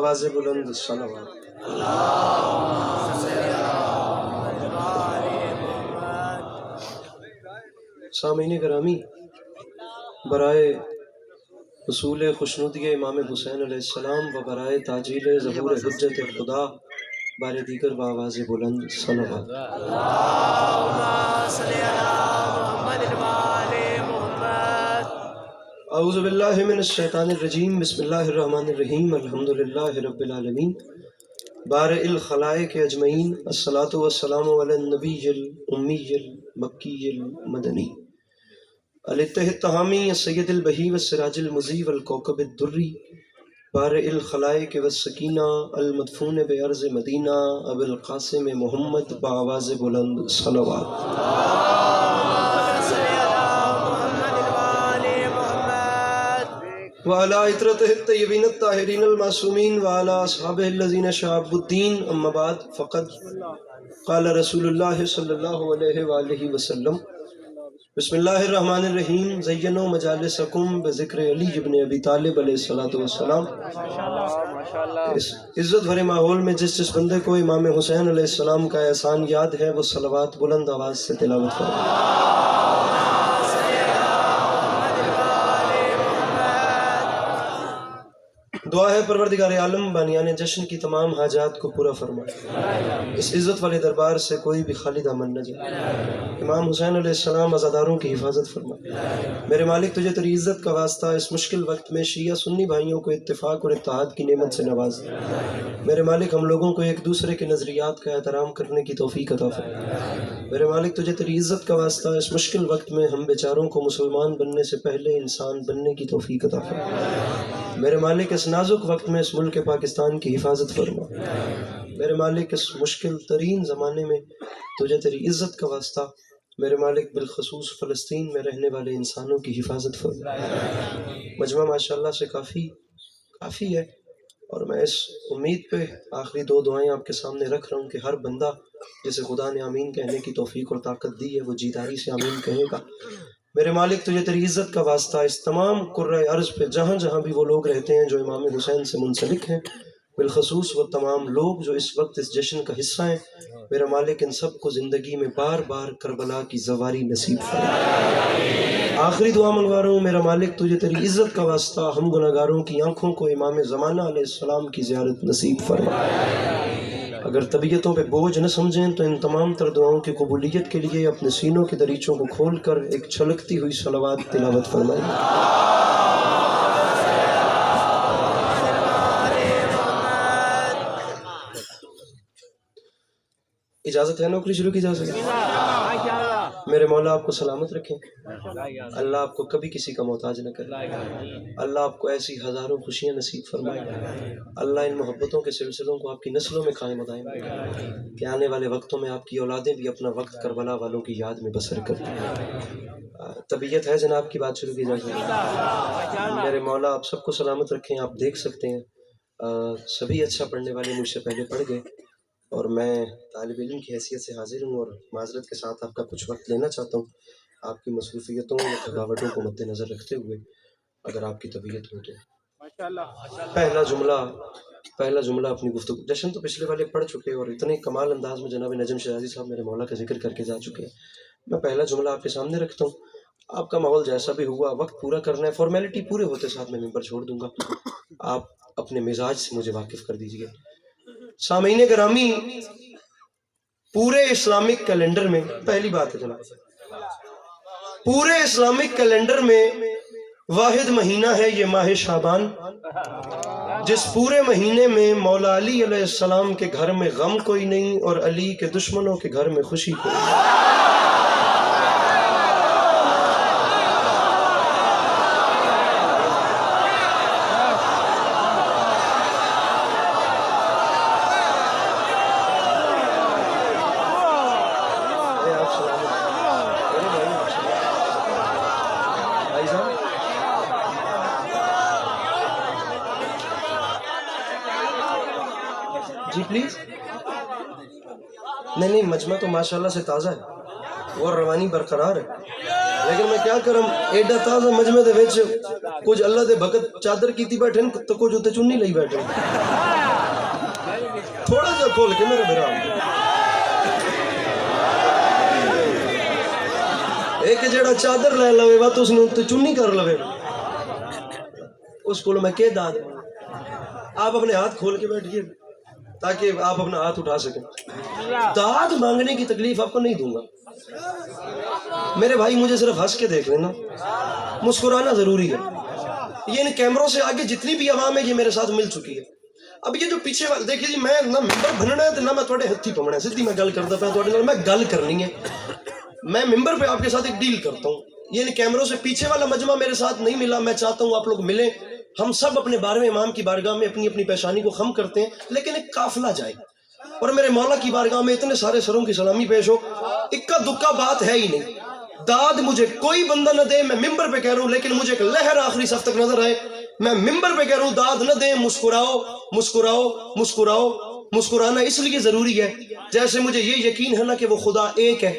आवाज़ बुलंद सलावत। सामीन करामी, बराए उसूल खुशनुदी इमाम हुसैन अलैहिस्सलाम व बराए ताजील ज़हूर हुज्जत खुदा बारे दीगर आवाज़ बुलंद सलावत। औज़ु बिल्लाहि मिनश शैतानिर रजीम, बिस्मिल्लाहिर रहमानिर रहीम, अल्हम्दुलिल्लाहि रब्बिल आलमीन, बारिइल खलाइक अजमईन, अस्सलातु वस्सलामु अलन नबिय्यिल उम्मिय्यिल मक्किय्यिल मदनी अल-इत्तिहामी सय्यदिल बही व सिराजिल मुज़ी वल कौकबिद दुर्री, बारिइल खलाइक व सकीना अल मदफून बे अर्ज़ मदीना अबुल क़ासिम मोहम्मद बआवाज़ बुलंद सलावत। व अला इतरतिहि तय्यबीन अत्ताहिरीन अल मासूमीन व अला अस्हाबिहि अल्लज़ीना शअबुद्दीन, अम्मा बाद फ़क़द क़ाल रसूलुल्लाह सल्लल्लाहु अलैहि व आलिहि वसल्लम, बिस्मिल्लाहिर रहमानिर रहीम, ज़य्यनु मजालिसकुम बिज़िक्र अली इब्न अबी तालिब अलैहिस्सलातु वस्सलाम। इस इज्जत भरे माहौल में जिस जिस बंदे को इमाम हुसैन अलैहिस्सलाम का एहसान याद है वो सलावत बुलंद आवाज़ से तिलावत करे। दुआ है परवरदिगार आलम बानियाने जश्न की तमाम हाजात को पूरा फरमाए, इस इज़्ज़त वाले दरबार से कोई भी खाली दामन न जाए। इमाम हुसैन अलैहिस्सलाम अज़ादारों की हिफाजत फरमाए। मेरे मालिक तुझे तेरी इज़्ज़त का वास्ता इस मुश्किल वक्त में शिया सुन्नी भाइयों को इत्तेफाक और इत्तेहाद की नेमत से नवाज। मेरे मालिक हम लोगों को एक दूसरे के नज़रियात का एहतराम करने की तौफीक अता फरमाए। मेरे मालिक तुझे तेरी इज़्ज़त का वास्ता इस मुश्किल वक्त में हम बेचारों को मुसलमान बनने से पहले इंसान बनने की तौफीक अता फरमाए। मेरे मालिक इस नाजुक वक्त में इस मुल्क पाकिस्तान की हिफाजत फरमा। मेरे मालिक इस मुश्किल तरीन ज़माने में तुझे तेरी इज़्ज़त का वास्ता मेरे मालिक बिलखसूस फ़लस्तीन में रहने वाले इंसानों की हिफाजत फरमा। मजमा माशाअल्लाह से काफ़ी है और मैं इस उम्मीद पे आखिरी दो दुआएं आपके सामने रख रहा हूँ कि हर बंदा जिसे खुदा ने आमीन कहने की तौफीक और ताकत दी है वो जीदारी से आमीन कहेगा। मेरे मालिक तुझे तेरी इज़्ज़त का वास्ता इस तमाम कुर्रे अर्ज़ पे जहाँ जहाँ भी वो लोग रहते हैं जो इमाम हुसैन से मुंसलिक हैं, बिलखसूस वो तमाम लोग जो इस वक्त इस जश्न का हिस्सा हैं, मेरा मालिक इन सब को ज़िंदगी में बार बार करबला की ज़वारी नसीब फरमाए। आखिरी दुआ मंगवा रहा हूँ मेरा मालिक तुझे तेरी इज़्ज़त का वास्ता हम गुनहगारों की आँखों को इमाम ज़माना अलैहिस्सलाम की ज़ियारत नसीब फरमाए। अगर तबीयतों पे बोझ न समझें तो इन तमाम तर दुआओं की कबूलियत के लिए अपने सीनों के दरीचों को खोल कर एक छलकती हुई सलावत तिलावत फरमाएं। इजाज़त है नौकरी शुरू की जा सके। मेरे मौला आपको सलामत रखें, अल्लाह आपको कभी किसी का मोहताज न करे, अल्लाह आपको ऐसी हज़ारों खुशियाँ नसीब फरमाए, अल्लाह इन मोहब्बतों के सिलसिलों को आपकी नस्लों में कायम दायम रखे कि आने वाले वक्तों में आपकी औलादें भी अपना वक्त करबला वालों की याद में बसर करती। तबीयत है जनाब की बात शुरू की जा सके। मेरे मौला आप सबको सलामत रखें। आप देख सकते हैं सभी अच्छा पढ़ने वाले मुझसे पहले पढ़ गए और मैं तालिब इल्म की हैसियत से हाजिर हूँ और माजरत के साथ आपका कुछ वक्त लेना चाहता हूँ आपकी मसरूफियतों या थकावटों को मद्देनज़र रखते हुए, अगर आपकी तबीयत हो तो। पहला जुमला अपनी गुफ्तगू, जश्न तो पिछले वाले पढ़ चुके और इतने कमाल अंदाज में जनाब नजम शहजादी साहब मेरे मौला का जिक्र करके जा चुके हैं। मैं पहला जुमला आपके सामने रखता हूँ, आपका माहौल जैसा भी हुआ वक्त पूरा करना है, फॉर्मेलिटी पूरे होते साथ मैं मिंबर छोड़ दूंगा, आप अपने मिजाज से मुझे वाकिफ कर दीजिए। सामीन गिरामी, पूरे इस्लामिक कैलेंडर में पहली बात है जनाब, पूरे इस्लामिक कैलेंडर में वाहिद महीना है ये माह शाबान, जिस पूरे महीने में मौला अली अलैहिस्सलाम के घर में गम कोई नहीं और अली के दुश्मनों के घर में खुशी कोई नहीं। जी प्लीज। नहीं, मजमा तो माशाल्लाह से ताज़ा है और रवानी बरकरार है, लेकिन मैं क्या करम एडा ताज़ा मजमे दे विच कुछ अल्लाह दे भगत चादर कीती बैठे तो कुछ उत्ते चुन्नी लई बैठे। थोड़ा जा खोल के मेरे बिरा एक जेड़ा चादर ले लवे वा तुसने उत्ते चुन्नी कर लवे उसको मैं के दाद आप अपने हाथ खोल के बैठिए ताकि आप अपना हाथ उठा सकें। दाद मांगने की तकलीफ आपको नहीं दूंगा मेरे भाई, मुझे सिर्फ हंस के देख लेना, मुस्कुराना जरूरी है। ये इन कैमरों से आगे जितनी भी आवाम है ये मेरे साथ मिल चुकी है। अब ये जो पीछे वाले देखिए जी, मैं ना मिंबर बनना है ना मैं थोड़े हत्थी पवना, सीधी मैं गल करता पे थोड़े मैं गल करनी है, मैं मिंबर पे आपके साथ एक डील करता हूँ। ये इन कैमरों से पीछे वाला मजमा मेरे साथ नहीं मिला, मैं चाहता हूँ आप लोग मिले, हम सब अपने 12वें इमाम की बारगाह में अपनी अपनी पेशानी को खम करते हैं, लेकिन एक काफिला जाए और मेरे मौला की बारगाह में इतने सारे सरों की सलामी पेश हो। इक्का दुक्का बात है ही नहीं, दाद मुझे कोई बंदा न दे, मैं मिंबर पे कह रहा हूँ, लेकिन मुझे एक लहर आखिरी सफ तक नजर आए, मैं मिंबर पे कह रहा हूँ दाद न दे, मुस्कुराओ मुस्कुराओ मुस्कुराओ। मुस्कुराना इसलिए जरूरी है, जैसे मुझे ये यकीन है ना कि वो खुदा एक है,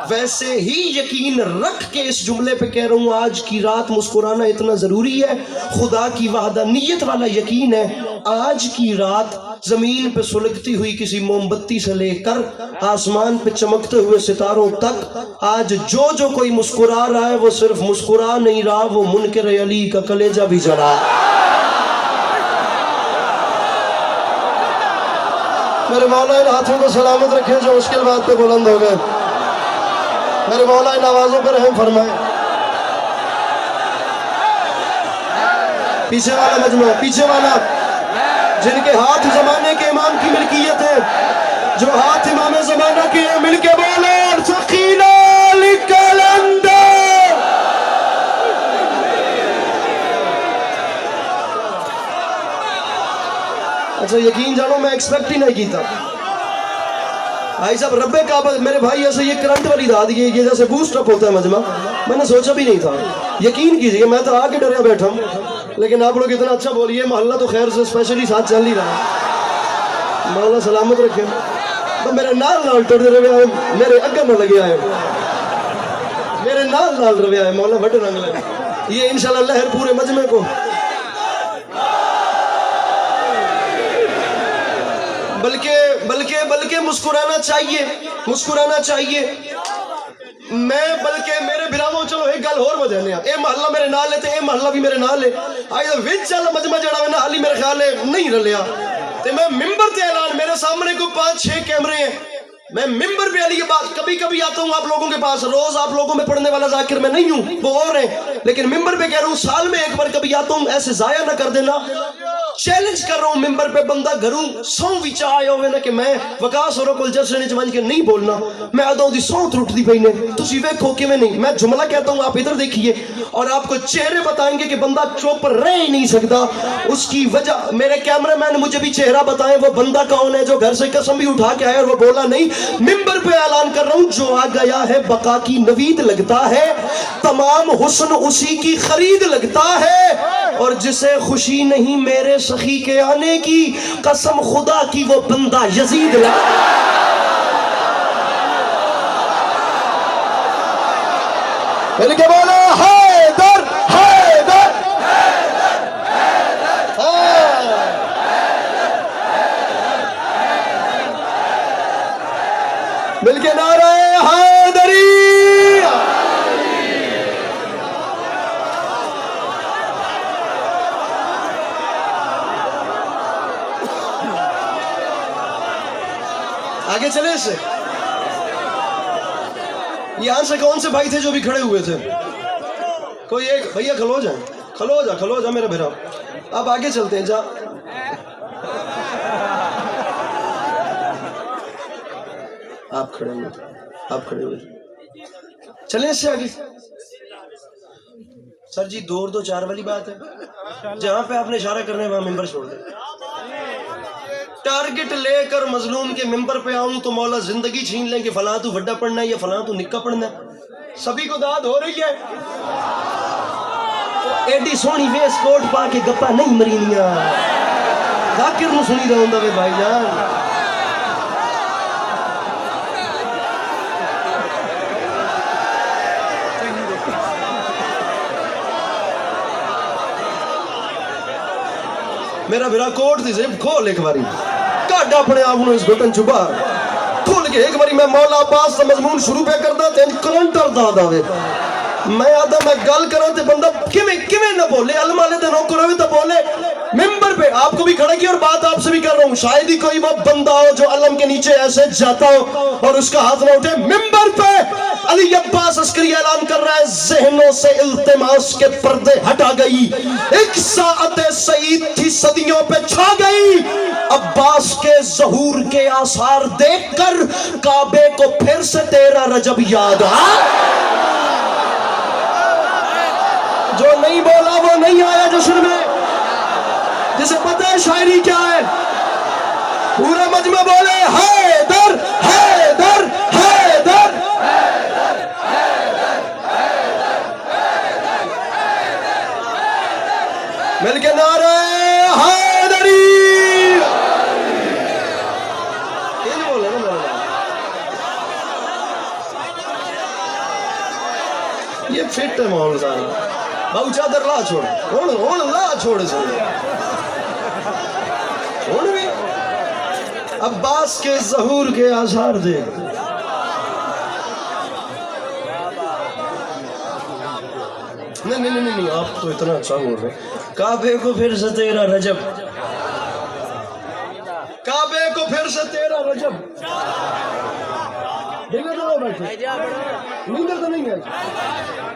वैसे ही यकीन रख के इस जुमले पे कह रहा हूँ आज की रात मुस्कुराना इतना जरूरी है। खुदा की वहदानियत वाला यकीन है, आज की रात जमीन पे सुलगती हुई किसी मोमबत्ती से लेकर आसमान पे चमकते हुए सितारों तक, आज जो जो कोई मुस्कुरा रहा है वो सिर्फ मुस्कुरा नहीं रहा, वो मुनकर अली का कलेजा भी जला। मेरे मौला इन हाथों को सलामत रखे जो मुश्किल बात पे बुलंद हो गए, मेरे मौला इन आवाजों पर रहम फरमाए। पीछे वाला मजमा, पीछे वाला जिनके हाथ जमाने के इमाम की मिल्कियत है, जो हाथ इमाम जमाना के मिलके बोले सकीना कलंदर। अच्छा यकीन जानो मैं एक्सपेक्ट ही नहीं किया भाई साहब, रब्बे काबा मेरे भाई ऐसे ये करंट वाली दाद ये जैसे बूस्ट अप होता है मजमा, मैंने सोचा भी नहीं था। यकीन कीजिए मैं तो आके डरिया बैठा हूँ, लेकिन आप लोग इतना अच्छा बोलिए, मोहल्ला तो खैर से स्पेशली साथ चल ही रहा है, मौला सलामत रखे। तो मेरे नाल टुट रहे, मेरे अगे न लगे आए, मेरे नाल रवे आए, मौला बड़े रंग लगे। ये इंशाल्लाह लहर पूरे मजमे को, बल्कि बल्कि बल्कि मुस्कुराना चाहिए, मुस्कुराना चाहिए। मैं बल्कि मेरे बिरामो चलो एक गल होर बजाने ए महल्ला मेरे नाल है ते ए महल्ला भी मेरे नाल है, आज विच चल मजमा जड़ा है ना हाली मेरे ख्याल है नहीं रलिया, ते मैं मिंबर ते ऐलान, मेरे सामने को 5-6 कैमरे हैं, मैं मिंबर पे अली के पास कभी कभी आता हूँ आप लोगों के पास, रोज आप लोगों में पढ़ने वाला जाकिर मैं नहीं हूँ, वो और है, लेकिन मिंबर पे कह रहा हूँ साल में एक बार कभी आता हूँ, ऐसे जाया ना कर देना। चैलेंज कर रहा हूँ मिंबर पे, बंदा घरों सौ विच आया होवे ना कि मैं वकास और कोल जर्से ने जमान के नहीं बोलना, मैं आदा दी सौ त्रुटती पई ने, तुसी वेखो कि मैं नहीं, मैं जुमला कहता हूँ आप इधर देखिए और आपको चेहरे बताएंगे कि बंदा चुप रह ही नहीं सकता। उसकी वजह मेरे कैमरामैन मुझे भी चेहरा बताएं, वो बंदा कौन है जो घर से कसम भी उठा के आया और वो बोला नहीं। मिंबर पे ऐलान कर रहा हूं, जो आ गया है बका की नवीद लगता है, तमाम हुस्न उसी की खरीद लगता है, और जिसे खुशी नहीं मेरे सखी के आने की, कसम खुदा की वो बंदा यजीद लगता है। मिलके बोलो हैदर हैदर मिलके नारा हैदरी। आगे चले से यहां से कौन से भाई थे जो भी खड़े हुए थे, कोई एक भैया खलो जाए, खलो जा मेरा भैरा, अब आगे चलते हैं जा। आप खड़े हुए चले इससे आगे। सर जी 2 और 2 4 वाली बात है, जहां पे आपने इशारा करना है वहां मिंबर छोड़ दे। टारगेट लेकर मजलूम के मिंबर पे आऊं तो मौला जिंदगी छीन लेंगे, फलां तू वड्डा पढ़ना है या फलां तू निक्का पढ़ना है, सभी को दाद हो रही है। एडी सोहनी वेस कोट पा के गप्पा नहीं मरीनिया, जाकिर नु सुनी दा हुंदा वे भाईजान। मेरा बिरा कोट दी जेब खोल एक बारी, काट अपने आप को इस घुटन चुबा खुल के एक बारी मैं मौला अब्बास का मजमून शुरू पे करदा ते करंट अरदा दावे मैं आदा मैं गल करा ते बंदा किवें किवें ना बोले अलम वाले ते नौकर होवे तो बोले मिंबर पे आपको भी खड़ा किया और बात आपसे भी कर रहा हूँ शायद ही कोई वो बंदा हो जो अलम के नीचे ऐसे जाता हो और उसका हाथ ना उठे मिंबर पे अली अब्बास अस्करी ऐलान कर रहा है ज़हनों से इल्तिमास के पर्दे हटा गई एक साअते सईद थी सदियों पे छा गई अब्बास के ज़हूर के आसार देखकर काबे को फिर से तेरा रजब याद आ जो नहीं बोला वो नहीं आया जश्न में जिसे पता है शायरी क्या है पूरा मजमा बोले हैदर हैदर हैदर मिलके नारे हैदरी ये नहीं बोले ना ये फिट है माहौल सारा बाबू चादर ला छोड़ हुण ला छोड़ हुण भी अब्बास के ज़हूर के आसार दे नहीं आप तो इतना अच्छा बोल रहे काबे को फिर से तेरा रजब काबे को फिर से तेरा रजब बैठे नींदर तो नहीं है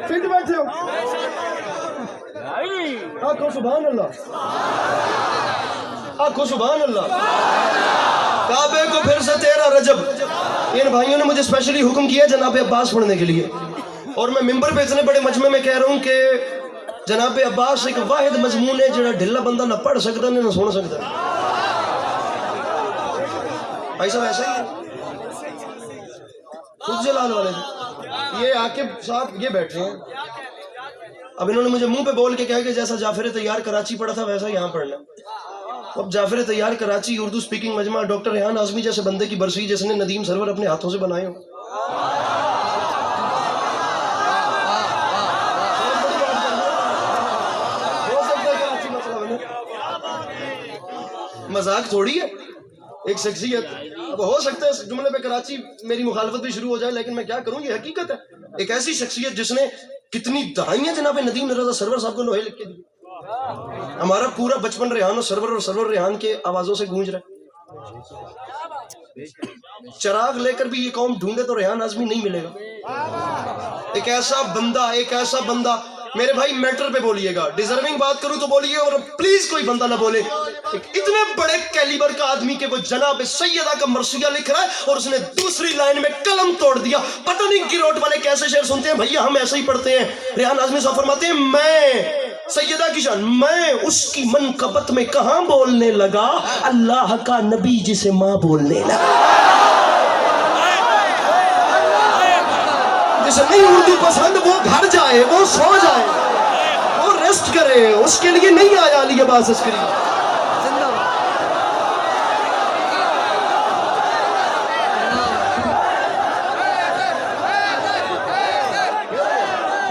फिट बैठे हो आखो सुभान अल्लाह आखो सुभान अल्लाह काबे को फिर से तेरा रजब इन भाइयों ने मुझे स्पेशली हुक्म किया जनाब अब्बास पढ़ने के लिए और मैं मिंबर पे इतने बड़े मजमे में कह रहा हूँ कि जनाब अब्बास एक वाहिद मजमून है जो ढिल्ला बंदा ना पढ़ सकता ना सुन सकता भाई साहब ऐसा ही है खुद जलाल वाले ये आकिब साहब ये बैठे हैं अब इन्होंने मुझे मुंह पे बोल के कहा कि जैसा जाफिर तैयार कराची पढ़ा था वैसा यहाँ पढ़ना अब जाफिर तैयार कराची उर्दू स्पीकिंग मजमा डॉक्टर रेहान आज़मी जैसे बंदे की बरसी जिसने नदीम सरवर अपने हाथों से बनाए हो मजाक थोड़ी है एक शख्सियत अब हो सकता है जुमले पे कराची मेरी मुखालफत भी शुरू हो जाए लेकिन मैं क्या करूं ये हकीकत है एक ऐसी शख्सियत जिसने कितनी दहाइयां जनाब नदीम रज़ा सरवर साहब को लोहे लिख के दी हमारा पूरा बचपन रेहान और सरवर रेहान के आवाजों से गूंज रहा है चिराग लेकर भी ये कौम ढूंढे तो रेहान आज़मी नहीं मिलेगा एक ऐसा बंदा मेरे भाई मैटर पे बोलिएगा डिजर्विंग बात करूं तो बोलिए और प्लीज कोई बंदा ना बोले इतने बड़े कैलिबर का आदमी के वो जनाब सैयदा का मरसिया लिख रहा है और उसने दूसरी लाइन में कलम तोड़ दिया पता नहीं गिरोट वाले कैसे शेर सुनते हैं भैया हम ऐसे ही पढ़ते हैं रेहान आज़मी साहब फरमाते हैं मैं सैयदा की शान मैं उसकी मनकबत में कहां बोलने लगा अल्लाह का नबी जिसे मां बोलने लगा जिसे नहीं उर्दू पसंद वो घर जाए वो सो जाए वो रेस्ट करे उसके लिए नहीं आया अली अब्बास अस्करी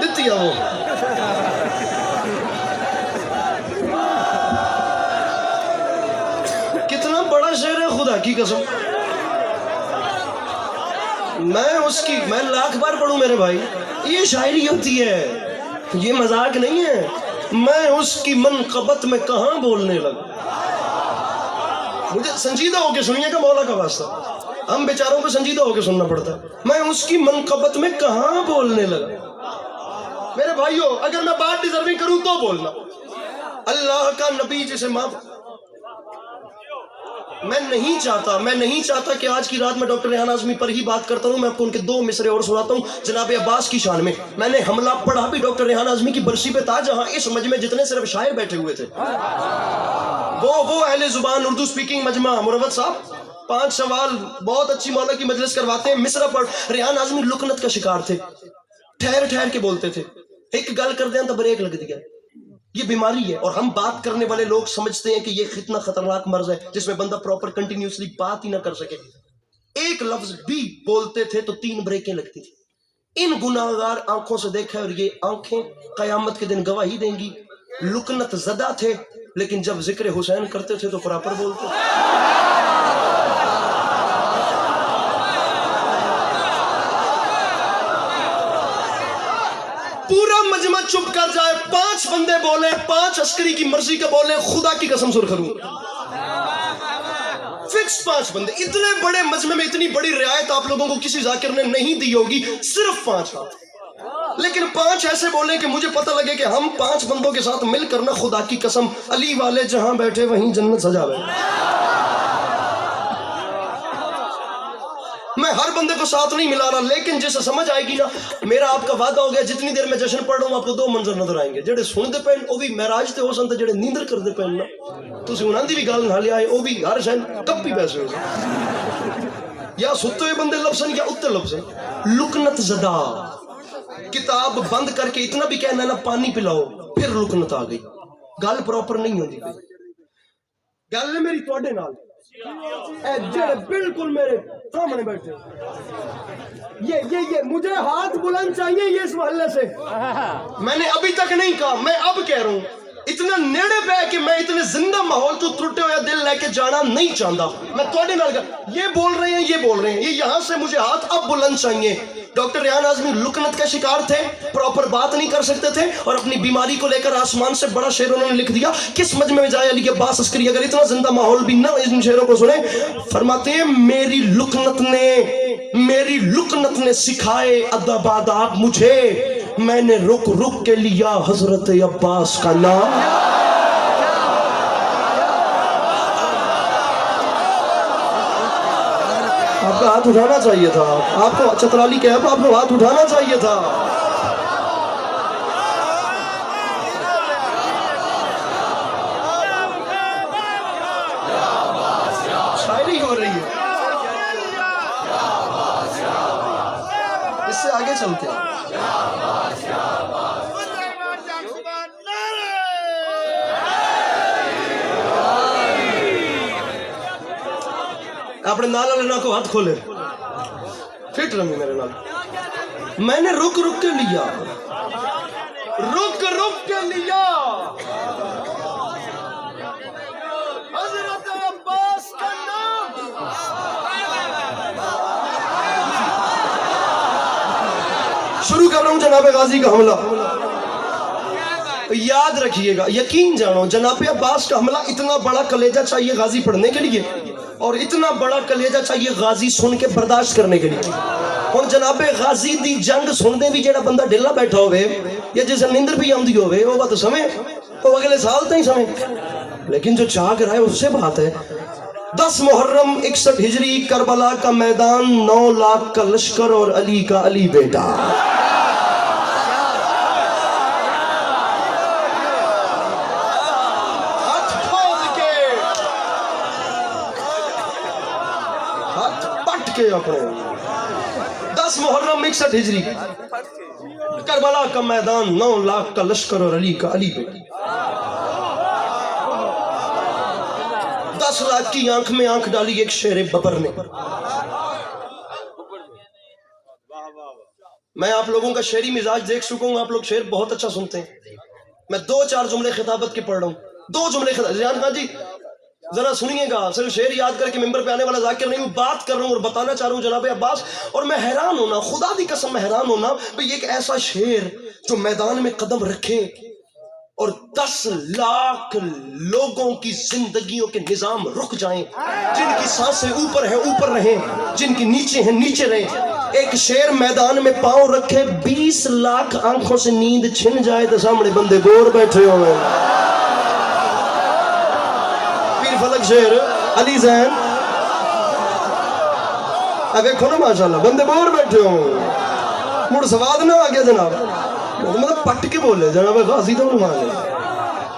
देती है वो कितना बड़ा शेर है खुदा की कसम मैं लाख बार पढ़ूं मेरे भाई ये शायरी होती है ये मजाक नहीं है मैं उसकी मनकबत में कहां बोलने लगा मुझे संजीदा होके सुनिएगा मौला का वास्ता हम बेचारों को संजीदा होके सुनना पड़ता है मैं उसकी मनकबत में कहां बोलने लगा मेरे भाइयों अगर मैं बात डिजर्विंग करूं तो बोलना अल्लाह का नबी जिसे मां मैं नहीं चाहता कि आज की रात में डॉक्टर रेहान आज़मी पर ही बात करता हूं मैं आपको उनके दो मिसरे और सुनाता हूं जनाब अब्बास की शान में मैंने हमला पढ़ा भी डॉक्टर रेहान आज़मी की बरसी पे था जहां इस मजमे जितने सिर्फ शायर बैठे हुए थे वो अहले जुबान उर्दू स्पीकिंग मजमा मुरव्वत साहब 5 सवाल बहुत अच्छी मौला की मजलिस करवाते हैं मिसरा पढ़ रेहान आज़मी लुकनत का शिकार थे ठहर के बोलते थे एक गल कर दें तो ब्रेक लग दिया ये बीमारी है और हम बात करने वाले लोग समझते हैं कि ये कितना खतरनाक मर्ज है जिसमें बंदा प्रॉपर कंटिन्यूसली बात ही ना कर सके एक लफ्ज भी बोलते थे तो 3 ब्रेकें लगती थी इन गुनाहगार आंखों से देखा और ये आंखें कयामत के दिन गवाही देंगी लुकनत ज़दा थे लेकिन जब जिक्र हुसैन करते थे तो प्रॉपर बोलते 5 बंदे बोले, 5 अस्करी की मर्जी के बोले, खुदा की कसम सुरखरू फिक्स 5 बंदे। इतने बड़े मजमे में इतनी बड़ी रियायत आप लोगों को किसी जाकिर ने नहीं दी होगी, सिर्फ 5 हाथ। लेकिन 5 ऐसे बोले कि मुझे पता लगे कि हम 5 बंदों के साथ मिलकर ना, खुदा की कसम, अली वाले जहां बैठे वहीं जन्नत सजावे। मैं हर बंदे को साथ नहीं मिला रहा, लेकिन जैसे समझ आएगी ना, मेरा आपका वादा हो गया, जितनी देर मैं जश्न पढ़ रहा हूं आपको 2 मंजर नजर आएंगे। जेडे सुनते पे वो भी महराज ते हो सन, जेडे नींदर करते पे ना, तुसी उन्हां दी भी गल ना लिया, वो भी हर शायद कप्पी पैसे हो, या सुते हुए बंदे लफसन या उत्ते लफसन। लुकनत ज़दा किताब बंद करके इतना भी कहना ना पानी पिलाओ, फिर लुकनत आ गई, गल प्रॉपर नहीं होती। गल है मेरी तुहाडे नाल, जेडे बिल्कुल मेरे सामने बैठे, ये मुझे हाथ बुलंद चाहिए ये इस मोहल्ले से। मैंने अभी तक नहीं कहा, मैं अब कह रहा हूं, इतना नेड़े पे कि मैं इतने जिंदा माहौल तो टूटे हुए दिल लेके जाना नहीं चाहता। मैं थोड़े नाल ये बोल रहे हैं, ये यहां से मुझे हाथ अब बुलंद चाहिए। डॉक्टर रेहान आज़मी लुकनत के शिकार थे, प्रॉपर बात नहीं कर सकते थे, और अपनी बीमारी को लेकर आसमान से बड़ा शेर उन्होंने लिख दिया। किस मजमे में जाए अली अब्बास अस्करी अगर इतना जिंदा माहौल भी ना इन शेरों को सुने। फरमाते हैं मेरी लुकनत ने सिखाए अदब आदाब मुझे, मैंने रुक रुक के लिया हजरत अब्बास का नाम। आपका हाथ उठाना चाहिए था, आपको चतराली कैब, आपको हाथ उठाना चाहिए था। शायरी हो रही है, इससे आगे चलते हैं। अपने नाल लेना को हाथ खोले, फिट रमी मेरे नाल। मैंने रुक रुक के लिया, हज़रत अब्बास का नाम। शुरू कर रहा हूं जनाबे गाजी का हमला। याद रखिएगा, यकीन जानो, जनाबे अब्बास का हमला इतना बड़ा कलेजा चाहिए गाजी पढ़ने के लिए, और इतना बड़ा कलेजा चाहिए गाजी सुन के बर्दाश्त करने के लिए। और जनाबे गाजी दी जंग सुनते भी जेड़ा बंदा ढिला बैठा होवे या जिसे नींदर भी आंदी होवे, वो बात समय वो अगले साल तक समय, लेकिन जो जाग रहा है उससे बात है। 10 मुहर्रम 61 हिजरी, करबला का मैदान, 9 लाख का लश्कर और अली का अली बेटा। अपने 10 मुहर्रम 61 हिजरी, करबला का मैदान, 9 लाख का लश्कर और अली का अली बेटा। 10 लाख की आंख में आंख डाली एक शेर बबर ने। मैं आप लोगों का शेरी मिजाज देख चुका हूं, आप लोग शेर बहुत अच्छा सुनते हैं। मैं 2-4 जुमले खिताबत के पढ़ रहा हूं, 2 जुमले खिताबत जी जरा सुनिएगा, सिर्फ शेर याद करके मेंबर पे आने वाला जाकिर नहीं हूं, बात कर रहा हूं और बताना चाह रहा हूं जनाबे अब्बास। और मैं हैरान होना, खुदा दी कसम मैं हैरान होना भाई, एक ऐसा शेर जो मैदान में कदम रखे और 10 लाख लोगों की जिंदगियों के निजाम रुक जाएं, जिनकी सांसें ऊपर है ऊपर रहें, जिनकी नीचे है नीचे रहें। एक शेर मैदान में पांव रखे, 20 लाख आंखों से नींद छिन जाए तो सामने बंदे बोर बैठे हुए। फलक शेर अली जैन, अब देखो ना माशाल्लाह बंदे बोर बैठे हो, मुड़ सवाद ना आ गया जनाब, मतलब पट के बोले जनाब गाजी तो माने।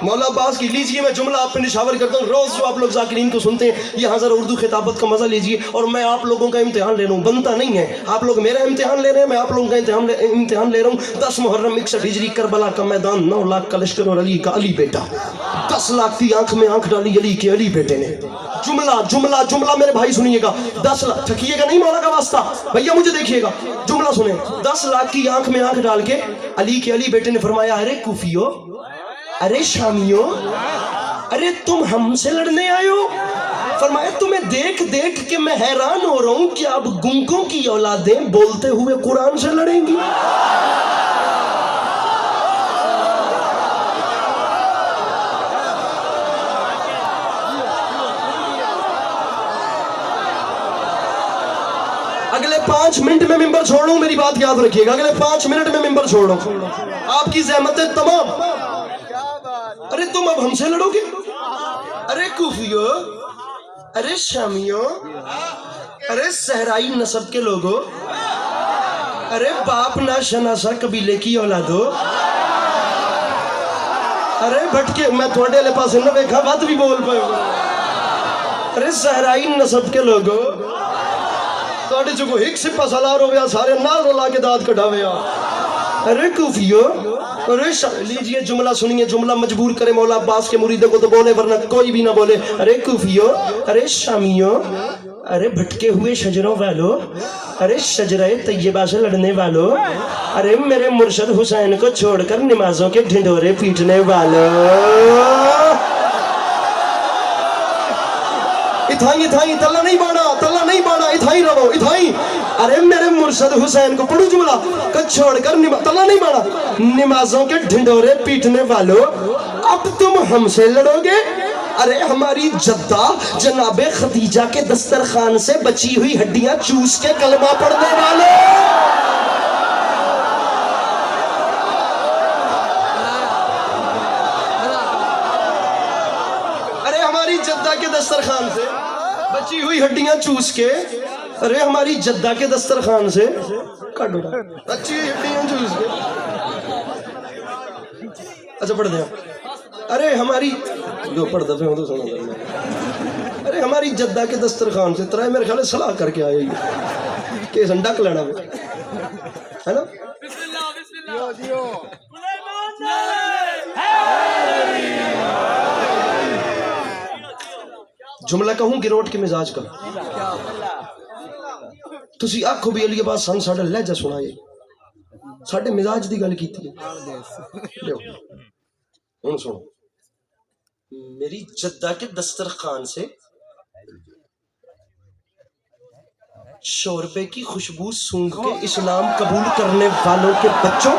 मौला अब्बास की लीजिए, मैं जुमला आप पे निशावर करता हूँ। रोज जो आप लोग जाकिरीन को सुनते हैं, यहाँ जरा उर्दू खिताबत का मजा लीजिए। और मैं आप लोगों का इम्तिहान ले रहा हूँ, बनता नहीं है, आप लोग मेरा इम्तिहान ले रहे हैं, मैं आप लोगों का इम्तिहान ले रहा हूँ। 10 मुहर्रम 61 हिजरी, करबला का मैदान, 9 लाख का लश्कर और अली का अली बेटा। 10 लाख की आंख में आंख डाली अली के अली बेटे ने। जुमला जुमला जुमला मेरे भाई सुनिएगा, 10 लाख, थकिएगा नहीं मौला का वास्ता भैया, मुझे देखिएगा, जुमला सुने। 10 लाख की आंख में आंख डाल के अली के अली बेटे ने फरमाया, अरे कुफियो, अरे शामियों, अरे तुम हमसे लड़ने आए हो? फरमाया तुम्हें देख देख के मैं हैरान हो रहा हूं कि अब गुंगों की औलादें बोलते हुए कुरान से लड़ेंगी। अगले 5 मिनट में मिंबर छोड़ रहा हूं, मेरी बात याद रखिएगा, अगले 5 मिनट में मिंबर छोड़ रहा हूं, आपकी ज़हमतें तमाम। अरे तुम अब हमसे लड़ोगे? अरे कूफियो, अरे शामियों, अरे सहराई नस्ब के लोगों, अरे बाप ना शनासा कबीले की औलादो, अरे भटके मैं थोड़े वाले पास न देखा बात भी बोल पाए। अरे सहराई नस्ब के लोगो थोड़े जो हिक सिपा सलार हो गया सारे नाल रोला के दांत कढ़ावे। अरे कूफियो, अरे लीजिए जुमला सुनिए, जुमला मजबूर करे मौला अब्बास के मुरीदों को तो बोले वरना कोई भी ना बोले। अरे कूफियो, अरे शामियों, अरे भटके हुए शजरों वालों, अरे शजराए तैयबा से लड़ने वालों, अरे मेरे मुर्शद हुसैन को छोड़कर नमाजों के ढिंढोरे पीटने वालों। इथाई इथाई तल्ला नहीं बाड़ा, तल्ला नहीं बाड़ा, इथाई रहो इथाई। अरे मेरे मुर्शद हुसैन को पढ़ू जुमला को छोड़कर तल्ला नहीं बाड़ा, नमाजों के ढिंढोरे पीटने वालों अब तुम हमसे लड़ोगे? अरे हमारी जद्दा जनाबे खदीजा के दस्तरखान से बची हुई हड्डियां चूस के कलमा पढ़ने वाले। अरे हमारी जद्दा के दस्तरखान से बची हुई हड्डियां चूस के, अरे हमारी जद्दा के दस्तरखान से काटो बची हुई हड्डियां चूस के। अच्छा पढ़ दे। अरे हमारी जो पढ़ दफे हो तो सुनो। अरे हमारी जद्दा के दस्तरखान से तरह मेरे ख्याल सलाह करके आए के संडा लेना है ना। जुमला कहूं गिरोट के मिजाज का, तुसी आखो भी अली बात सन साडा लहजा सुनाए, साडे मिजाज दी गल कीती है। हुन सुनो, मेरी जद्दा के दस्तरखान से शोरबे की खुशबू सूंघ के इस्लाम कबूल करने वालों के बच्चों,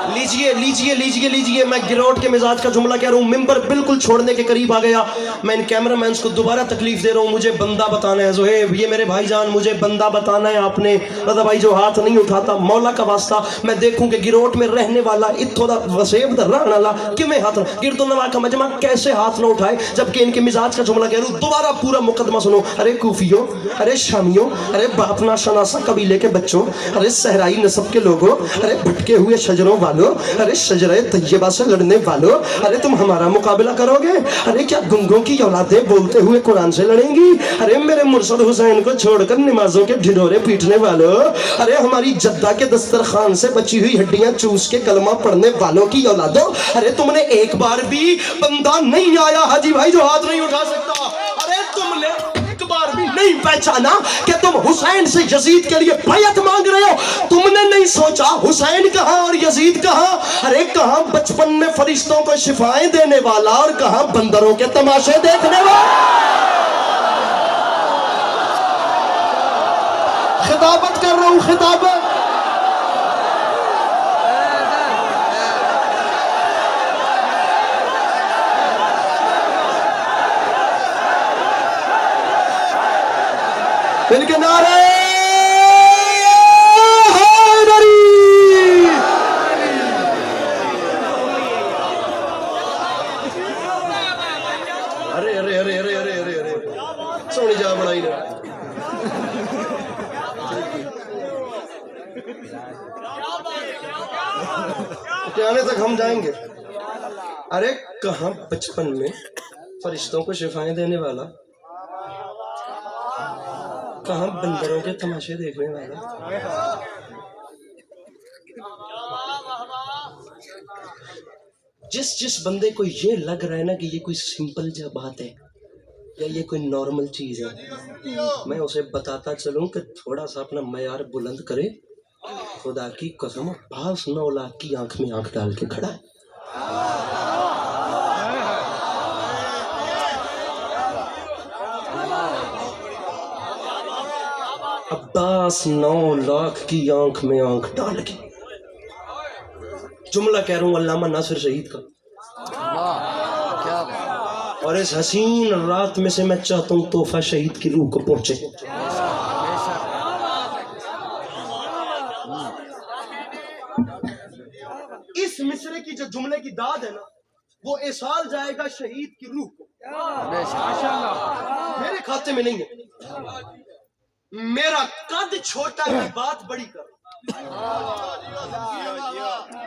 लीजिए लीजिए लीजिए लीजिए, मैं गिरोट के मिजाज का जुमला कह रहा हूँ। मिंबर बिल्कुल छोड़ने के करीब आ गया, मैं इन कैमरामैन को दोबारा तकलीफ दे रहा हूँ। मुझे बंदा बताना है ज़ोहेब, ये मेरे भाईजान मुझे बंदा बताना है आपने। रज़ा भाई जो हाथ नहीं उठाता मौला का वास्ता, मैं देखूं कि गिरोट में रहने वाला इत्थों दा वसेब दा रहने वाला किमें हाथ गिरदो नवा का मजमा कैसे हाथ न उठाए, जबकि इनके मिजाज का जुमला कह रहा हूँ। दोबारा पूरा मुकदमा सुनो। अरे कूफियों, अरे शामियों, अरे बापना शनासा कबीले के बच्चों, अरे सहराई नस्ब के लोगों, अरे भटके हुए शजरों वालों, अरे शजरे तैयबा से लड़ने वालों, अरे तुम हमारा मुकाबला करोगे? अरे क्या गुंगों की औलादें बोलते हुए कुरान से लड़ेंगी? अरे मेरे मुर्शद हुसैन को छोड़कर नमाजों के ढिंढोरे पीटने वालों, अरे हमारी जद्दा के दस्तरखान से बची हुई हड्डियां चूस के कलमा पढ़ने वालों की औलादों, अरे तुमने एक बार भी बंदा नहीं आया हाजी भाई जो हाथ नहीं उठा सकता, अरे तुमने एक बार भी नहीं पहचाना कि तुम हुसैन से यजीद के लिए बैयत मांग रहे हो। तुमने नहीं सोचा हुसैन कहां और यजीद कहां, अरे कहां बचपन में फरिश्तों को शिफाएं देने वाला और कहां बंदरों के तमाशे देखने वाला। खिताबत कर रहा हूं, खिताबत। इनके नारे अरे अरे अरे अरे अरे अरे अरे सोनी जा बनाई रहे। आने तक हम जाएंगे। अरे कहां बचपन में फरिश्तों को शिफाएं देने वाला, कहां बंदरों के तमाशे देखने वाला। जिस जिस बंदे को ये लग रहा है ना कि ये कोई सिंपल जा बात है या ये कोई नॉर्मल चीज है, मैं उसे बताता चलूं कि थोड़ा सा अपना मयार बुलंद करे। खुदा की कसम 9 लाख की आंख में आंख डाल के खड़ा है। अब्बास 9 लाख की आंख में आंख डाल के, जुमला कह रहा हूं अल्लामा नासिर शहीद का। और इस हसीन रात में से मैं चाहता हूँ तोहफा शहीद की रूह को पहुंचे। इस मिसरे की जो जुमले की दाद है ना, वो एसाल जाएगा शहीद की रूह को। मेरे खाते में नहीं है, मेरा कद छोटा है, बात बड़ी कर।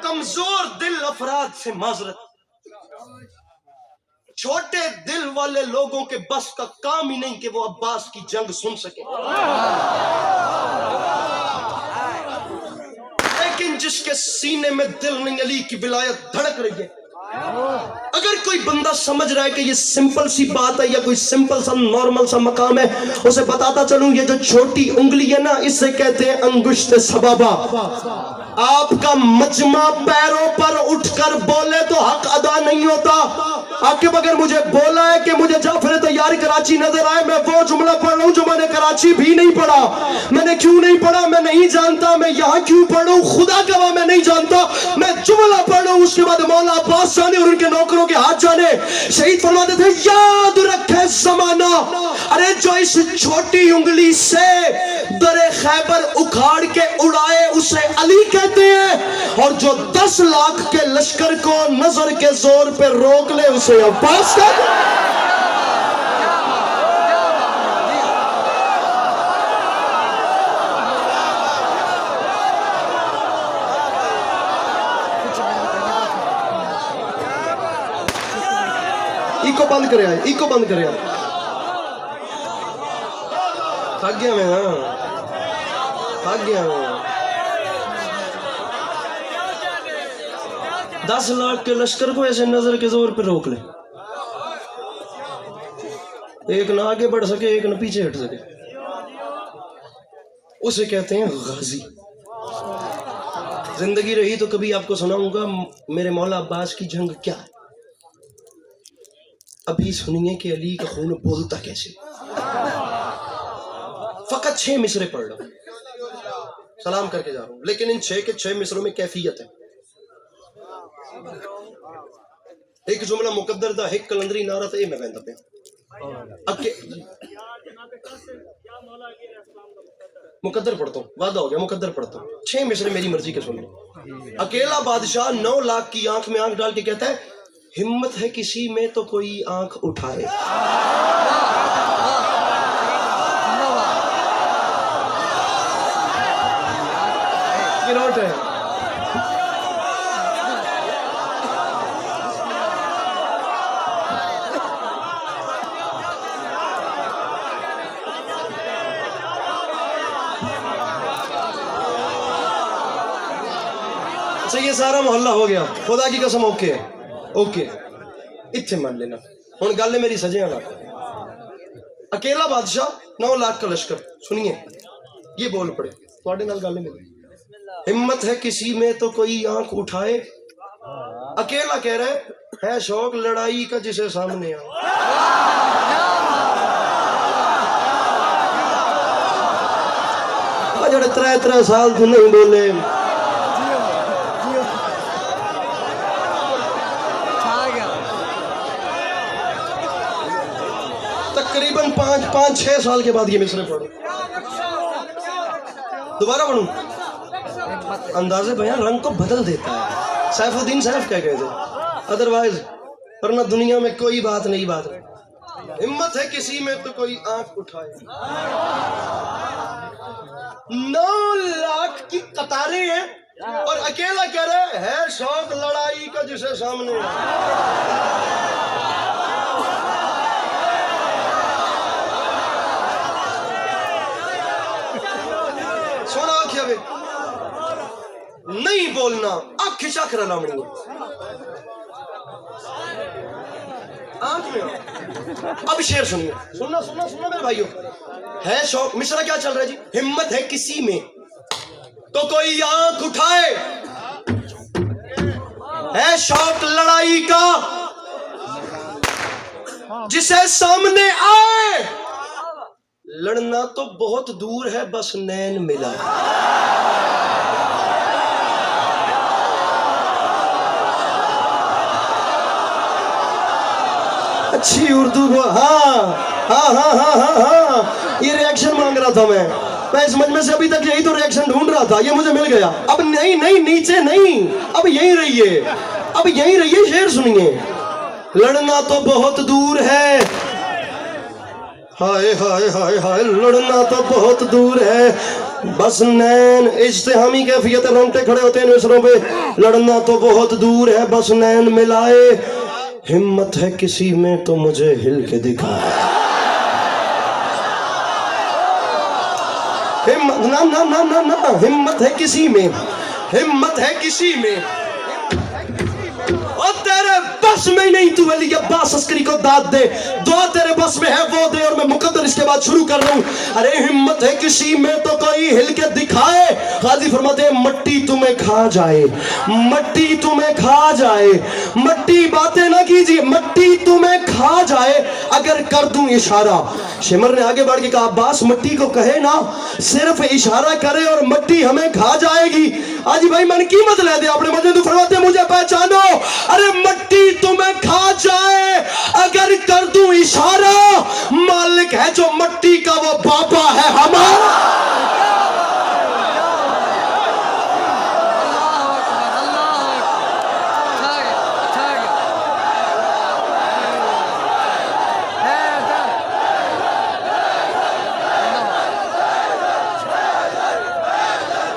कमजोर दिल अफराद से माजरत, छोटे दिल वाले लोगों के बस का काम ही नहीं कि वो अब्बास की जंग सुन सके। लेकिन जिसके सीने में दिल नहीं, अली की विलायत धड़क रही है। अगर कोई बंदा समझ रहा है कि ये सिंपल सी बात है या कोई सिंपल सा नॉर्मल सा मकाम है, उसे बताता चलूं, ये जो छोटी उंगली है ना, इसे कहते हैं अंगुश्त सबाबा। आपका मजमा पैरों पर उठकर बोले तो हक अदा नहीं होता। आकिब अगर मुझे बोला है कि मुझे जाफर तैयार कराची नजर आए, मैं वो जुमला पढ़ रहा हूं जो मैंने कराची भी नहीं पढ़ा। मैंने क्यों नहीं पढ़ा मैं नहीं जानता, मैं यहाँ क्यों पढ़ूं खुदा गवाह मैं नहीं जानता। मैं जुमला पढ़ रहा हूं, उसके बाद मौला अब्बास जाने और उनके नौकरों के हाथ जाने। शहीद फरमाते थे याद रखे जमाना, अरे जो इस छोटी उंगली से दरे खैबर उखाड़ के उड़ाए उसे अली कहते हैं, और जो 10 लाख के लश्कर को नजर के जोर पे रोक ले उसे अब्बास कहते हैं। इको बंद करे आए, इको बंद करे आए। थक गया मैं, हाँ थक गया मैं। 10 लाख के लश्कर को ऐसे नजर के जोर पे रोक ले, एक ना आगे बढ़ सके एक ना पीछे हट सके, उसे कहते हैं गाजी। जिंदगी रही तो कभी आपको सुनाऊंगा मेरे मौला अब्बास की जंग क्या है। अभी सुनिए कि अली का खून बोलता कैसे। फकत 6 मिसरे पढ़ रहा हूं, सलाम करके जा रहा हूं, लेकिन इन 6 के 6 मिसरों में कैफियत है। एक जुमला मुकद्दर दा, एक कलंदरी नारा था, ये मैं कहता पे मुकद्दर पढ़ता हूँ, वादा हो गया मुकद्दर पढ़ता हूँ। 6 मिसरे मेरी मर्जी के सुन लो। अकेला बादशाह 9 लाख की आंख में आंख डाल के कहता है हिम्मत है किसी में तो कोई आंख उठाए। गिरौट है। अच्छा ये सारा मोहल्ला हो गया, खुदा की कसम ओके है, ओके इत्थे मान लेना। हुण गल मेरी सजे वाला, अकेला बादशाह 9 लाख का लश्कर। सुनिए ये बोल पड़े थोड़े नाल गल मेरी। हिम्मत है किसी में तो कोई आंख उठाए, अकेला कह रहा है शौक लड़ाई का जिसे सामने आए। जड़े 3 साल तू नहीं बोले, तकरीबन 5-6 साल के बाद ये मिसरे पढ़ो, दोबारा पढ़ूं। अंदाजे बयान रंग को बदल देता है। सैफुद्दीन सैफ कह गए थे, अदरवाइज वरना दुनिया में कोई बात नहीं। बात हिम्मत है किसी में तो कोई आंख उठाए। 9 लाख की कतारें हैं और अकेला कह रहे है शौक लड़ाई का जिसे सामने है। सोना आखिया वे नहीं बोलना, अब खिंचा कर लामणी आंख में। अब शेर सुनिए, सुनना सुनना सुनना मेरे भाइयों। है शौक, मिसरा क्या चल रहा है जी। हिम्मत है किसी में तो कोई आंख उठाए, है शौक लड़ाई का जिसे सामने आए। लड़ना तो बहुत दूर है बस नैन मिला। अच्छी उर्दू को, हाँ हाँ हाँ हाँ हाँ हाँ, ये रिएक्शन मांग रहा था मैं इस मजमे से अभी तक यही तो रिएक्शन ढूंढ रहा था, ये मुझे मिल गया। अब नहीं नहीं नीचे नहीं, अब यहीं रहिए, अब यहीं रहिए, शेर सुनिए। लड़ना तो बहुत दूर है, हाय हाय हाय हाय, लड़ना तो बहुत दूर है, बस नैन, इज्तिहामी कैफियत, रोंगटे खड़े होते हैं नसरों पे। लड़ना तो बहुत दूर है, बस नैन मिलाए, हिम्मत है किसी में तो मुझे हिल के दिखाए। हिम्मत ना ना ना ना ना, हिम्मत है किसी में, हिम्मत है किसी में, और तेरे बस में नहीं, तू अली अब्बास अस्करी को दाद दे, दुआ तेरे बस में है वो दे। और मैं मुकद्दर इसके बाद शुरू कर रहा हूं। अरे हिम्मत है किसी में तो कोई हिल के दिखाए। गाजी फरमाते हैं मट्टी तुम्हें खा जाए, मट्टी तुम्हें खा जाए, मट्टी बातें ना कीजिए, मट्टी तुम्हें खा जाए अगर कर दूं इशारा। शिमर ने आगे बढ़ के कहा अब्बास मट्टी को कहे ना, सिर्फ इशारा करे और मट्टी हमें खा जाएगी। आज भाई मन की मत ले दे अपने मजे, तो फरमाते मुझे पहचानो। अरे मट्टी तुम्हें खा जाए अगर कर दूं इशारा, मालिक है जो मट्टी का वो बाबा है हमारा।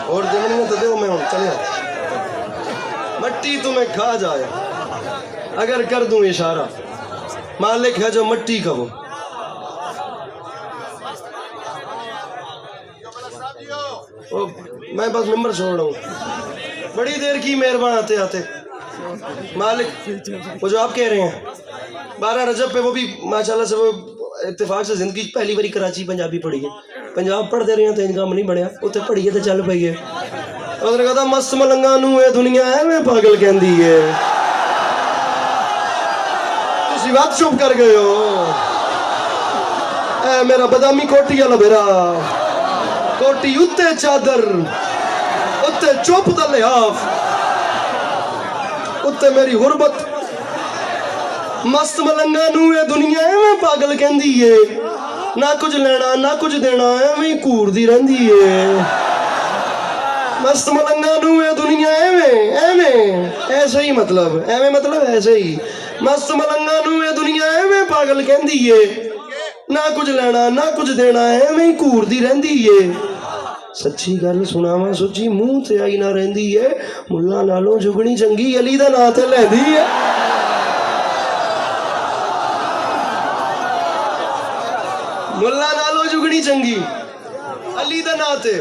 और देवनी में तो देव मैं हूं, चले मट्टी तुम्हें खा जाए अगर कर दूं इशारा, मालिक है जो मट्टी का वो। मैं बस नंबर छोड़ रहा हूँ, बड़ी देर की मेहरबान आते आते मालिक। वो जो आप कह रहे हैं 12 रजब पे, वो भी माशाल्लाह से वो इत्तेफाक से जिंदगी पहली बारी कराची पंजाबी पढ़ी है। पंजाब पढ़ते रहे तो इनका नहीं बढ़िया, उत्थे पढ़िए तो चल पई है। उसने कहा मस्त मलंगा नू ये दुनिया है मैं पागल कहती है। तुसी बात चुप कर गए हो। ए मेरा बदामी कोटी वाला मेरा कोटी उत्ते चादर उत्ते चुप दा लिहाफ उत्ते मेरी गुरबत। मस्त मलंगा नू ये दुनिया एवें पागल कहती है, ना कुछ लेना ना कुछ देना, एवें घूरदी रहंदी है। मस्त मलंगा नू ये दुनिया एवें एवें ऐसे ही, मतलब एवें मतलब ऐसे ही। मस्त मलंगा नू ये दुनिया एवें पागल कहती है, ना कुछ लेना ना कुछ देना, एवें ही घूरदी रहंदी है। सच्ची गल सुनावा सच्ची मुंह ते आई ना रहिंदी है, मुल्ला नालों जुगनी चंगी अली दा नां ते लैंदी है। मुल्ला नालों जुगनी चंगी अली दा नां ते,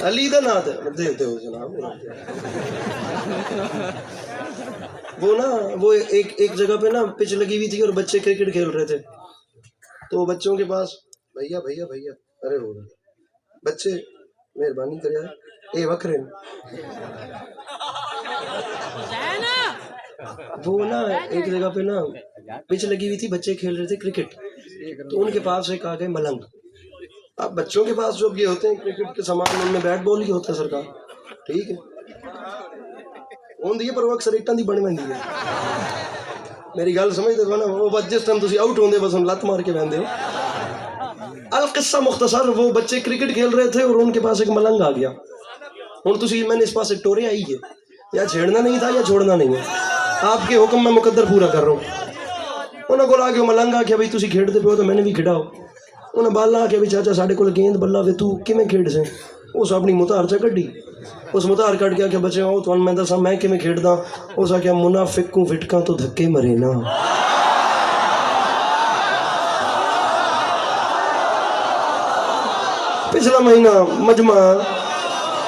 अली दा नां ते देते हो जनाब। वो ना वो एक जगह पे ना पिच लगी हुई थी और बच्चे क्रिकेट खेल रहे थे, तो बच्चों के पास भैया भैया भैया, अरे हो रहा बच्चे मेहरबानी कर ए वखरे वो ना एक जगह पे ना पिच लगी हुई थी, बच्चे खेल रहे थे क्रिकेट, तो उनके पास एक आ गए मलंग। अब बच्चों के पास जो ये होते हैं क्रिकेट के सामान, उनमें बैट बॉल ही होता है सरकार, ठीक है होंदी है, पर वो अक्सर इट्टां दी बन वैंदी है। मेरी गल समझते हो ना, वो बस जिस टाइम तुसी आउट होंदे बस लत मार के बहंदे हो। अल किस्सा मुख्तसर, वो बच्चे क्रिकेट खेल रहे थे और उनके पास एक मलंग आ गया। हुण तुसी मैंने इस पास एक टोरे आई है, या छेड़ना नहीं था या छोड़ना नहीं है, आपके हुक्म में मुकद्दर पूरा कर रहा हूँ। उन्होंने को आके मलंग आख्या भाई तुसी खेडते पे हो तो मैंने भी खिडाओ। उन्हें बाला आख्या भी चाचा साढ़े को गेंद बल्ला वे तू किमें खेड से। उस अपनी मुतार च कड्डी, उस मुतार कट के आख्या बच्चे आओ तुहानू मैं दसा मैं किमें खेडदा। उस आख्या मुनाफिक को फिटका तो धक्के मरे ना। पिछला महीना मजमा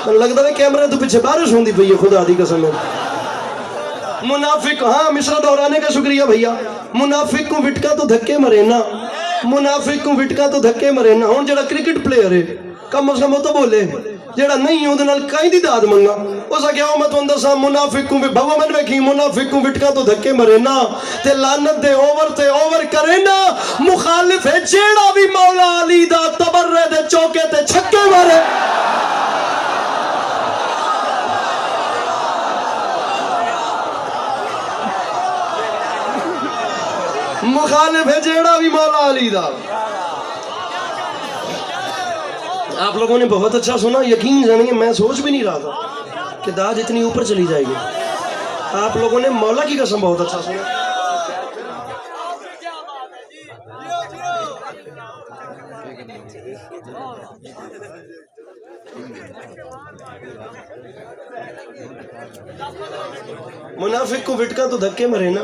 लगता है कैमरे तो पीछे बारिश होती पई है, खुदा दी कसम है। मुनाफिक, हाँ मिश्रा दोहराने का शुक्रिया भैया। मुनाफिक को विटका तो धक्के मरे ना, मुनाफिक को विटका तो धक्के मरे ना। हुण जेड़ा क्रिकेट प्लेयर है कम से कम तो बोले, जेड़ा नहीं उहदे नाल काई दी दाद मंगा। उस आख्या मैं तुहानू दसा मुनाफिक को भगवा मन वेखी, मुनाफिक को विटका तो धक्के मरे ना, ते लानत दे ओवर ते ओवर करे ना। मुखालिफ है जेड़ा भी मौला अली दा तबर्रे दे चौके ते छक्के मारे। मुखालिफ है जेड़ा भी मौला अली दा। आप लोगों ने बहुत अच्छा सुना, यकीन जानिए मैं सोच भी नहीं रहा था कि दाद इतनी ऊपर चली जाएगी। आप लोगों ने मौला की कसम बहुत अच्छा सुना। मुनाफिक को विटका तो धक्के मरे ना,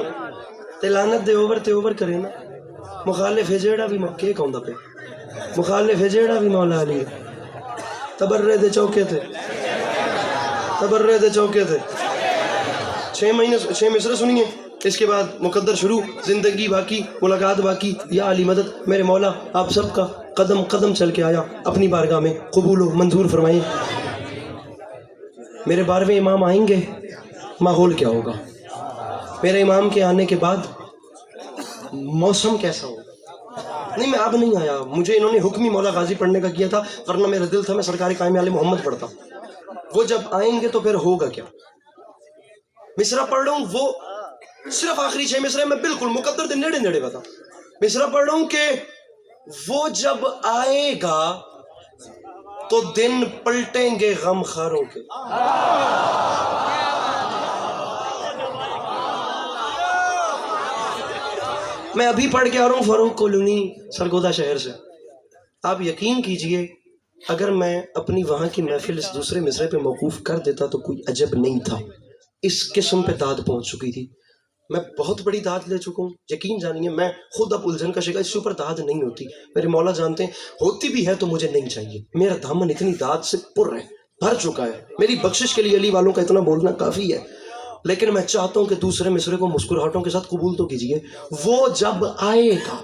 ते लानत दे ओवर करे ना। मुखालिफ है जेड़ा भी मक्के कौंदा पे, मुखालिफ है जेड़ा भी मौला अली। तबर्रे दे चौके थे, तबर्रे दे चौके थे। 6 महीने 6 मिसरे सुनिए, इसके बाद मुकद्दर शुरू, जिंदगी बाकी, मुलाकात बाकी। या अली मदद, मेरे मौला आप सबका कदम कदम चल के आया अपनी बारगाह में, कबूल मंजूर फरमाइए। मेरे 12वें इमाम आएंगे, माहौल क्या होगा? मेरे इमाम के आने के बाद मौसम कैसा होगा? नहीं, मैं अब नहीं आया, मुझे इन्होंने हुक्मी मौला गाजी पढ़ने का किया था, वरना मेरा दिल था मैं सरकारी कायम आले मोहम्मद पढ़ता। वो जब आएंगे तो फिर होगा क्या? मिसरा पढ़ रहा हूँ, वो सिर्फ आखिरी 6 मिसरे में बिल्कुल मुकद्दर दिन नेड़े नेड़े बता। मिसरा पढ़ रहा हूँ कि वो जब आएगा तो दिन पलटेंगे गमखारों के। मैं अभी पढ़ के आ रहा हूँ फारूक कॉलोनी सरगोदा शहर से। आप यकीन कीजिए, अगर मैं अपनी वहाँ की महफिल इस दूसरे मिसरे पे मौकूफ कर देता तो कोई अजब नहीं था। इस किस्म पे दाद पहुँच चुकी थी। मैं बहुत बड़ी दाद ले चुका हूँ, यकीन जानिए। मैं खुद अब उलझन का शिकार, इससे ऊपर दाद नहीं होती। मेरे मौला जानते हैं, होती भी है तो मुझे नहीं चाहिए। मेरा दामन इतनी दाद से पुर है, भर चुका है। मेरी बख्शिश के लिए अली वालों का इतना बोलना काफ़ी है। लेकिन मैं चाहता हूं कि दूसरे मिसरे को मुस्कुराहटों के साथ कबूल तो कीजिए। वो जब आएगा,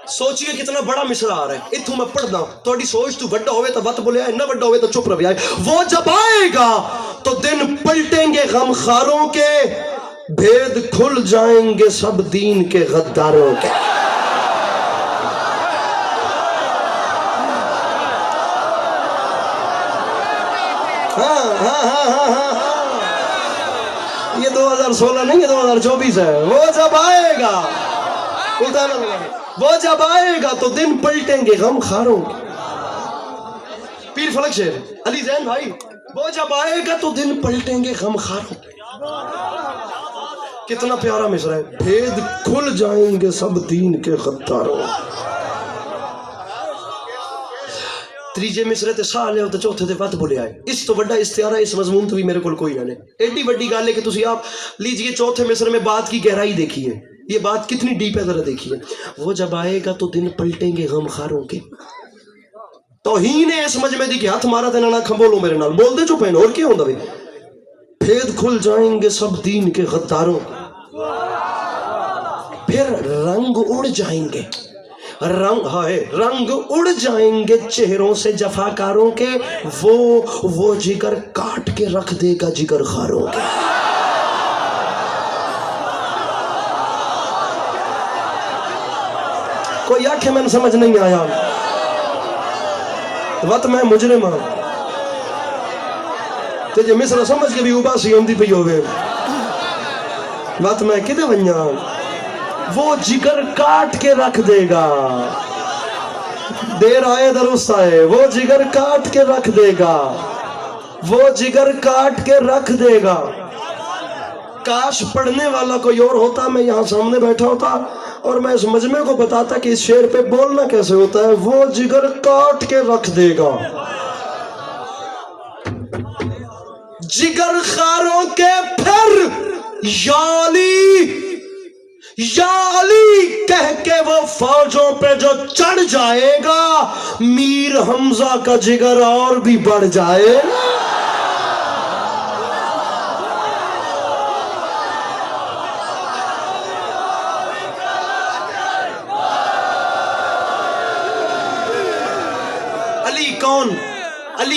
सोचिए कितना बड़ा मिसरा आ रहा है। इथों मैं पढ़दा, थोड़ी सोच तू बड़ा होवे तो वत बोले, ना बड़ा होवे तो चुप रह जाए। वो जब आएगा तो दिन पलटेंगे गमखारों के, भेद खुल जाएंगे सब दीन के गद्दारों के। हाँ, ये 2016 नहीं है, 2024 है। वो जब आएगा, वो जब आएगा तो दिन पलटेंगे गमखारों के। पीर फलक शेर अली जैन भाई, वो जब आएगा तो दिन पलटेंगे गमखारों के। कितना प्यारा मिसरा है, भेद खुल जाएंगे सब दीन के गद्दारों। तीजे मिसरे ते साह लिया तो चौथे ते वत बोले आए। इस तो बड़ा इस्तियारा इस मजमून तो भी मेरे को कोई ना ले। एडी बड़ी गल है कि तुसी आप लीजिए चौथे मिसरे में बात की गहराई देखिए, ये बात कितनी डीप है जरा देखिए। वो जब आएगा तो दिन पलटेंगे गमखारों के। तौहीन है इस मजमे दी कि हाथ मारा ते ना खंबोलो मेरे नाल बोल दे चुप है और क्या होंदा वे। भेद खुल जाएंगे सब दीन के गद्दारों, फिर रंग उड़ जाएंगे, रंग उड़ जाएंगे चेहरों से जफाकारों के। वो जिगर काट के रख देगा जिगर खारों के। कोई आंखें मैंने समझ नहीं आया। वत मैं मुजरिम हाँ, ते जे मिसरा समझ के भी उबासी आंदी पई होवे, वत मैं किते वन्या। वो जिगर काट के रख देगा, देर आए दुरुस्त आए। वो जिगर काट के रख देगा, वो जिगर काट के रख देगा। काश पढ़ने वाला कोई और होता, मैं यहाँ सामने बैठा होता और मैं इस मजमे को बताता कि इस शेर पे बोलना कैसे होता है। वो जिगर काट के रख देगा जिगर खारों के, फिर या अली कह के वो फौजों पे जो चढ़ जाएगा, मीर हमजा का जिगर और भी बढ़ जाएगा। अली कौन?